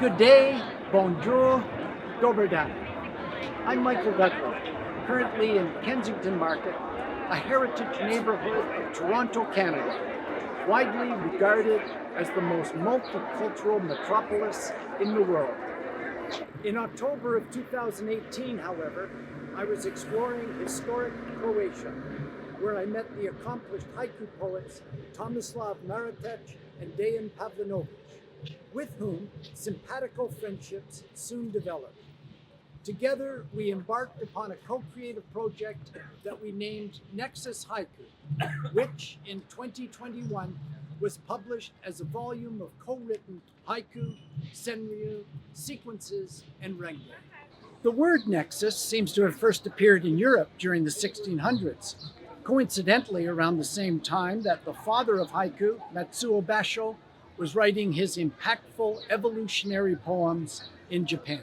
Good day, bonjour, dober dan. I'm Michael Dudley, currently in Kensington Market, a heritage neighborhood of Toronto, Canada, widely regarded as the most multicultural metropolis in the world. In October of 2018, however, I was exploring historic Croatia, where I met the accomplished haiku poets Tomislav Maretic and Dejan Pavlinovic, with whom simpatico friendships soon developed. Together, we embarked upon a co-creative project that we named NEXUS Haiku, which in 2021 was published as a volume of co-written haiku, senryu, sequences, and renge. The word nexus seems to have first appeared in Europe during the 1600s, coincidentally around the same time that the father of haiku, Matsuo Basho, was writing his impactful evolutionary poems in Japan.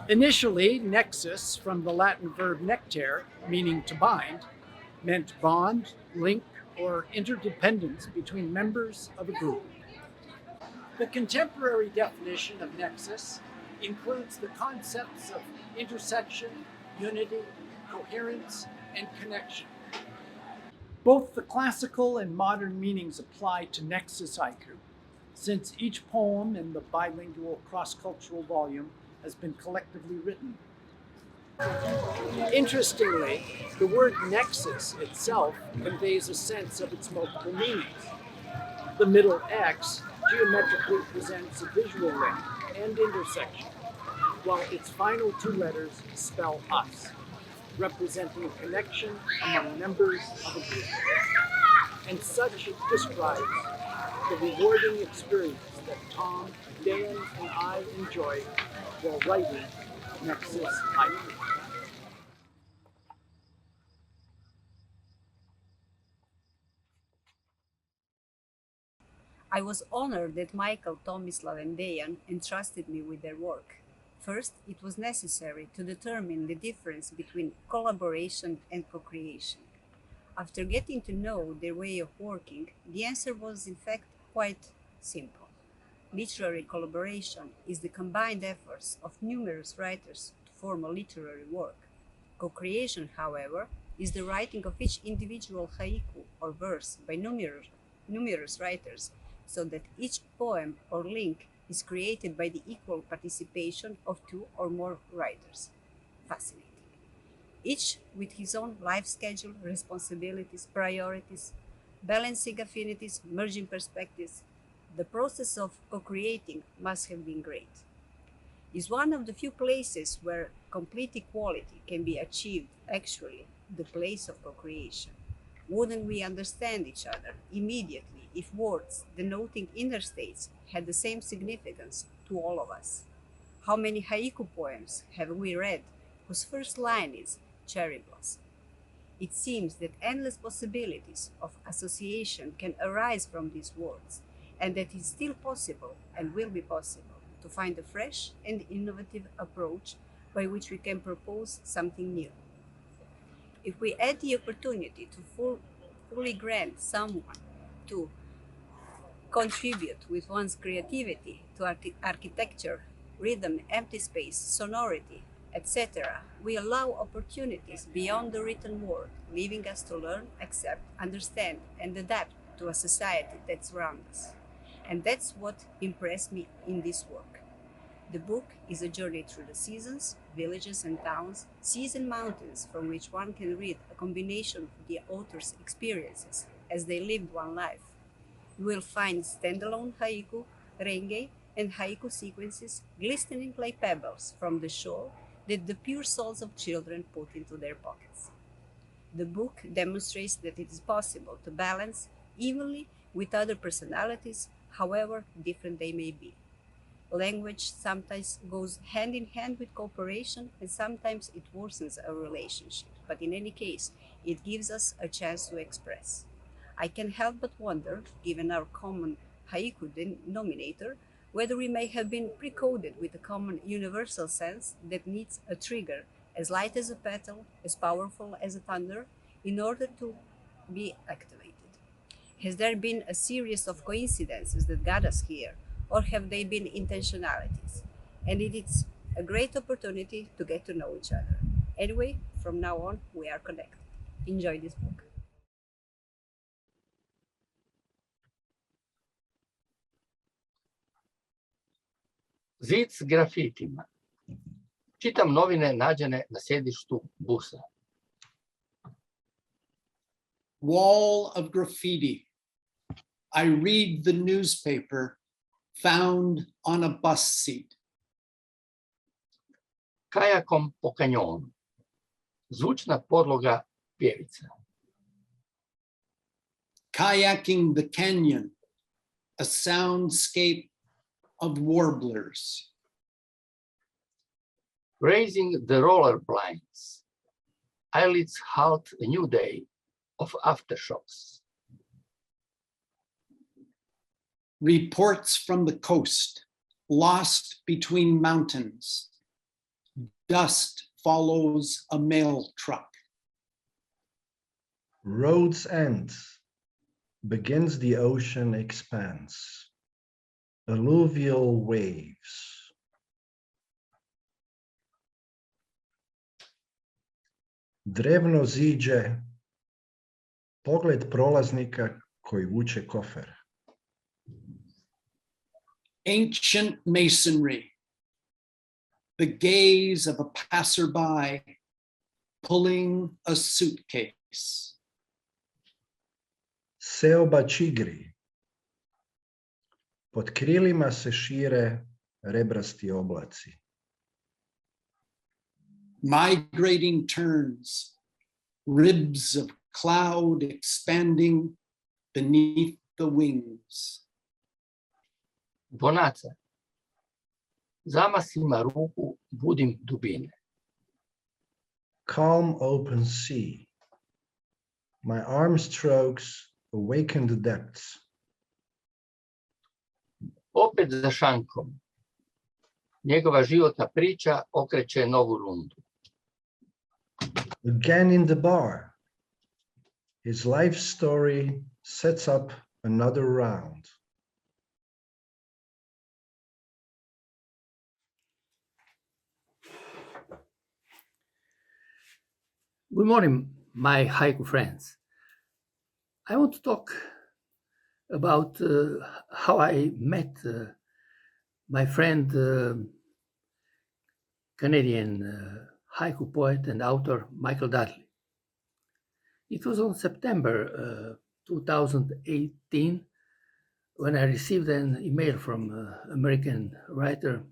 Initially, nexus, from the Latin verb nectare, meaning to bind, meant bond, link, or interdependence between members of a group. The contemporary definition of nexus includes the concepts of intersection, unity, coherence, and connection. Both the classical and modern meanings apply to nexus haiku, since each poem in the bilingual cross-cultural volume has been collectively written. Interestingly, the word nexus itself conveys a sense of its multiple meanings. The middle X geometrically presents a visual link and intersection, while its final two letters spell us, representing a connection among members of a group. And such describes the rewarding experience that Tom, Dan, and I enjoyed while writing NEXUS Haiku. I was honored that Michael, Tomislav, and Dejan entrusted me with their work. First, it was necessary to determine the difference between collaboration and co-creation. After getting to know their way of working, the answer was in fact quite simple. Literary collaboration is the combined efforts of numerous writers to form a literary work. Co-creation, however, is the writing of each individual haiku or verse by numerous writers, so that each poem or link is created by the equal participation of two or more writers. Fascinating. Each with his own life schedule, responsibilities, priorities, balancing affinities, merging perspectives, the process of co-creating must have been great. It's one of the few places where complete equality can be achieved, actually, the place of co-creation. Wouldn't we understand each other immediately if words denoting inner states had the same significance to all of us? How many haiku poems have we read whose first line is cherry blossom? It seems that endless possibilities of association can arise from these words, and that it's still possible and will be possible to find a fresh and innovative approach by which we can propose something new. If we had the opportunity to fully grant someone to contribute with one's creativity to architecture, rhythm, empty space, sonority, etc., we allow opportunities beyond the written word, leaving us to learn, accept, understand, and adapt to a society that surrounds us. And that's what impressed me in this work. The book is a journey through the seasons, villages and towns, seas and mountains, from which one can read a combination of the author's experiences as they lived one life. You will find standalone haiku, renge, and haiku sequences glistening like pebbles from the shore that the pure souls of children put into their pockets. The book demonstrates that it is possible to balance evenly with other personalities, however different they may be. Language sometimes goes hand in hand with cooperation, and sometimes it worsens a relationship, but in any case, it gives us a chance to express. I can help but wonder, given our common haiku denominator, whether we may have been pre-coded with a common universal sense that needs a trigger as light as a petal, as powerful as a thunder, in order to be activated. Has there been a series of coincidences that got us here, or have they been intentionalities? And it's a great opportunity to get to know each other. Anyway, from now on, we are connected. Enjoy this book. Zid s grafitima. Čitam novine nađene na sjedištu busa. Wall of graffiti. I read the newspaper found on a bus seat. Kajakom po kanjonu. Zvučna podloga pjevica. Kayaking the canyon, a soundscape of warblers. Raising the roller blinds. Eyelids halt a new day of aftershocks. Reports from the coast, lost between mountains. Dust follows a mail truck. Road's end begins the ocean expanse. Alluvial waves. Drevno ziđe, pogled prolaznika koji vuče kofer. Ancient masonry, the gaze of a passerby pulling a suitcase. Seoba čigri. Pod krilima se šire rebrasti oblaci. Migrating terns, ribs of cloud expanding beneath the wings. Bonaca. Zamasima ruku budim dubine. Calm open sea. My arm strokes awaken the depths. Opet za šankom. Njegova životna priča okreće novu rundu. Again in the bar. His life story sets up another round. Good morning, my haiku friends. I want to talk about how I met my friend, Canadian haiku poet and author Michael Dudley. It was on September 2018 when I received an email from American writer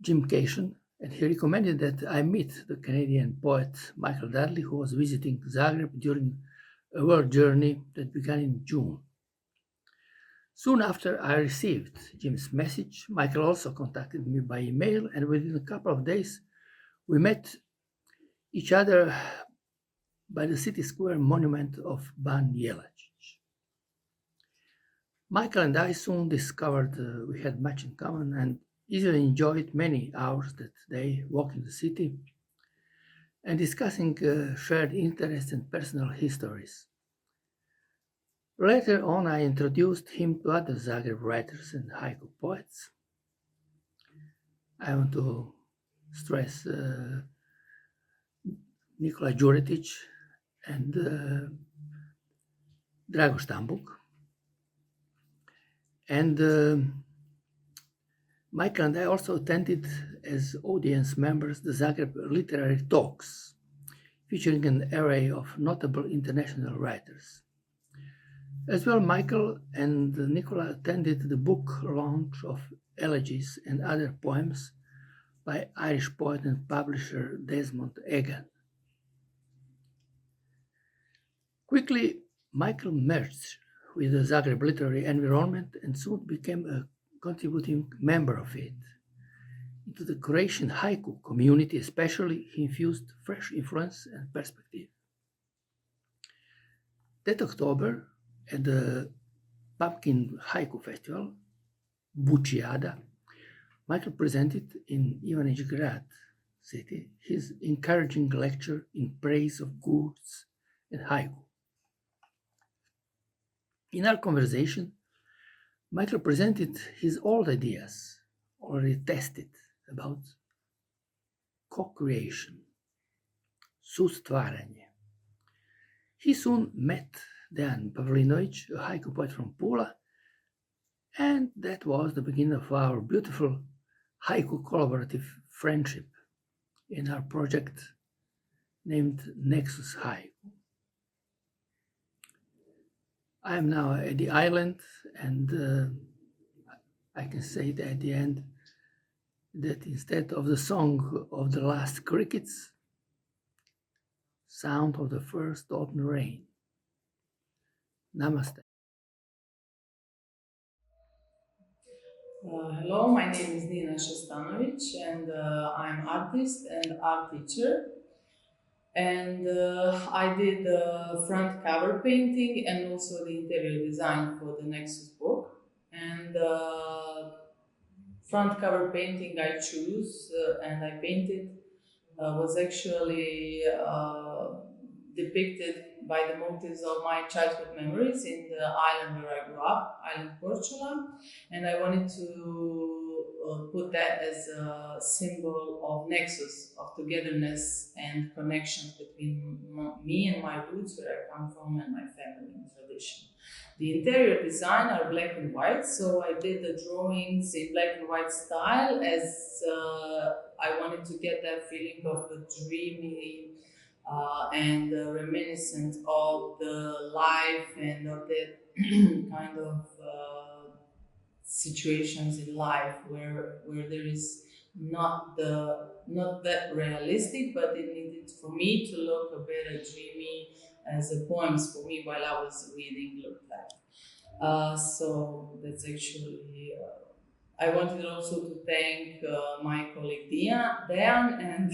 Jim Cation, and he recommended that I meet the Canadian poet Michael Dudley, who was visiting Zagreb during a world journey that began in June. Soon after I received Jim's message, Michael also contacted me by email, and within a couple of days, we met each other by the city square monument of Ban Jelačić. Michael and I soon discovered we had much in common and easily enjoyed many hours that day walking the city and discussing shared interests and personal histories. Later on, I introduced him to other Zagreb writers and haiku poets. I want to stress Nikola Đuretić and Drago Štambuk. And Michael and I also attended as audience members the Zagreb Literary Talks, featuring an array of notable international writers. As well, Michael and Nicola attended the book launch of Elegies and Other Poems by Irish poet and publisher Desmond Egan. Quickly, Michael merged with the Zagreb literary environment and soon became a contributing member of it. Into the Croatian haiku community especially, he infused fresh influence and perspective. That October, at the Pumpkin Haiku Festival, Bučiada, Michael presented in Ivanić Grad, city his encouraging lecture in praise of goods and haiku. In our conversation, Michael presented his old ideas, already tested, about co-creation, sustvaranje. He soon met Dejan Pavlinovic, a haiku poet from Pula, and that was the beginning of our beautiful haiku collaborative friendship in our project named NEXUS Haiku. I am now at the island, and I can say that at the end that instead of the song of the last crickets, sound of the first autumn rain. Namaste. Hello, my name is Nina Šestanović, and I'm artist and art teacher. And I did the front cover painting and also the interior design for the Nexus book. And front cover painting I choose and I painted was actually depicted by the motives of my childhood memories in the island where I grew up, island Korčula, and I wanted to put that as a symbol of nexus, of togetherness and connection between me and my roots, where I come from, and my family and tradition. The interior design are black and white, so I did the drawings in black and white style as I wanted to get that feeling of a dreamy and reminiscent of the life and of the kind of situations in life where there is not that realistic, but it needed for me to look a bit dreamy, as the poems for me while I was reading looked like. So that's actually. I wanted also to thank my colleague Dejan and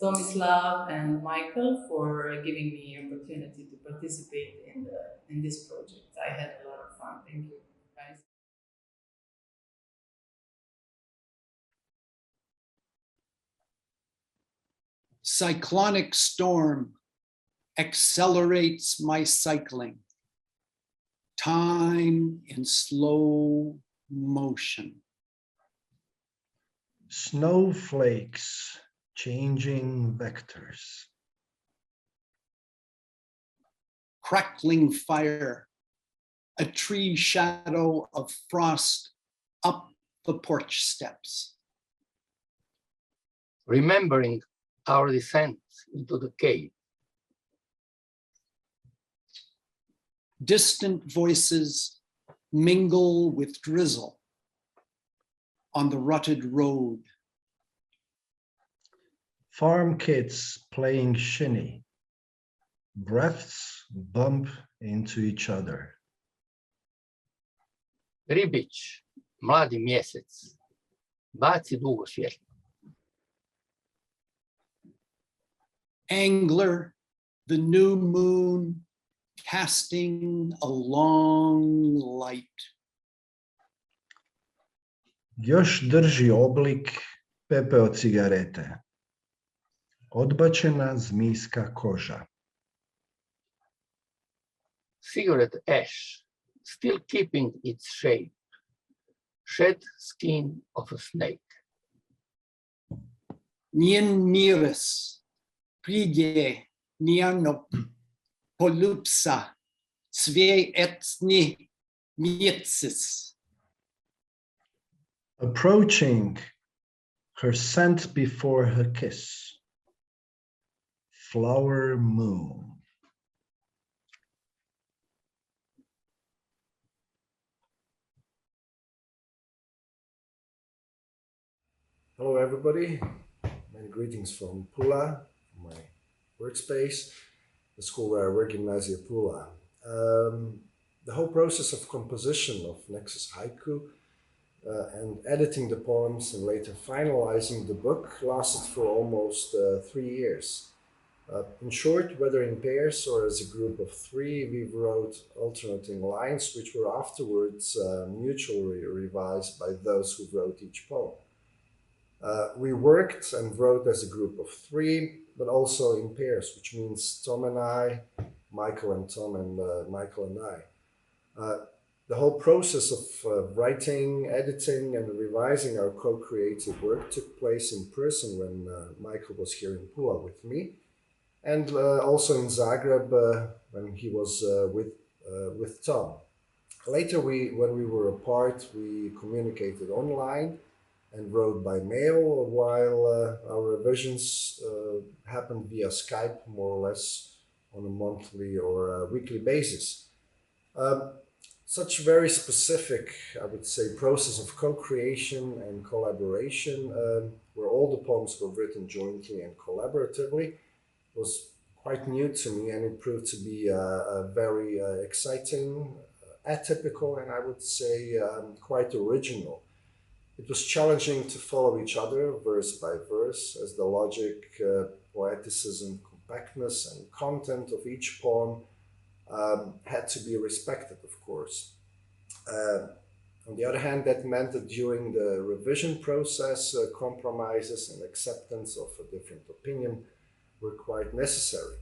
Tomislav and Michael for giving me opportunity to participate in this project. I had a lot of fun. Thank you, guys. Cyclonic storm accelerates my cycling. Time in slow motion. Snowflakes changing vectors. Crackling fire, a tree shadow of frost up the porch steps. Remembering our descent into the cave. Distant voices mingle with drizzle on the rutted road. Farm kids playing shinny. Breaths bump into each other. Ribić, mladi mjesec, baci dugo svjetlo. Angler, the new moon casting a long light. Još drži oblik pepeo cigarete. Odbačena zmijska koža. Cigarette ash, still keeping its shape. Shed skin of a snake. Njen miris, prige, njanop, polupsa, sve etni mjecis. Approaching, her scent before her kiss. Flower moon. Hello everybody, many greetings from Pula, my workspace, the school where I work, Gimnasia Pula. The whole process of composition of Nexus Haiku and editing the poems and later finalizing the book lasted for almost 3 years. In short, whether in pairs or as a group of 3, we wrote alternating lines which were afterwards mutually revised by those who wrote each poem. We worked and wrote as a group of 3, but also in pairs, which means Tom and I, Michael and Tom, and Michael and I. The whole process of writing, editing, and revising our co-creative work took place in person when Michael was here in Pula with me, and also in Zagreb when he was with Tom. Later, when we were apart, we communicated online and wrote by mail, while our revisions happened via Skype, more or less on a monthly or weekly basis. Such very specific, I would say, process of co-creation and collaboration, where all the poems were written jointly and collaboratively, was quite new to me, and it proved to be very exciting, atypical, and I would say quite original. It was challenging to follow each other verse by verse, as the logic, poeticism, compactness, and content of each poem had to be respected, of course. On the other hand, that meant that during the revision process, compromises and acceptance of a different opinion were quite necessary.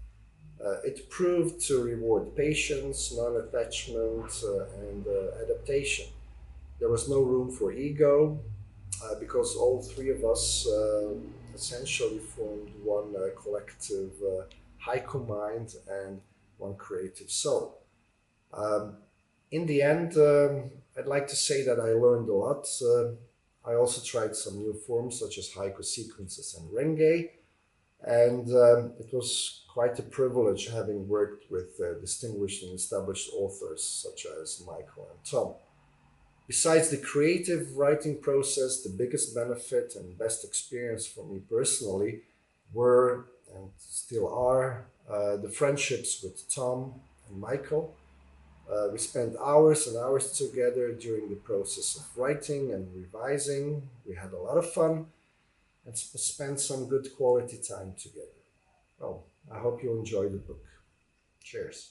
It proved to reward patience, non-attachment, and adaptation. There was no room for ego, because all 3 of us essentially formed one collective haiku mind and one creative soul. In the end, I'd like to say that I learned a lot. I also tried some new forms such as haiku sequences and renge, and it was quite a privilege having worked with distinguished and established authors such as Michael and Tom. Besides the creative writing process, the biggest benefit and best experience for me personally were, and still are, the friendships with Tom and Michael. We spent hours and hours together during the process of writing and revising. We had a lot of fun and spent some good quality time together. Well, I hope you enjoyed the book. Cheers.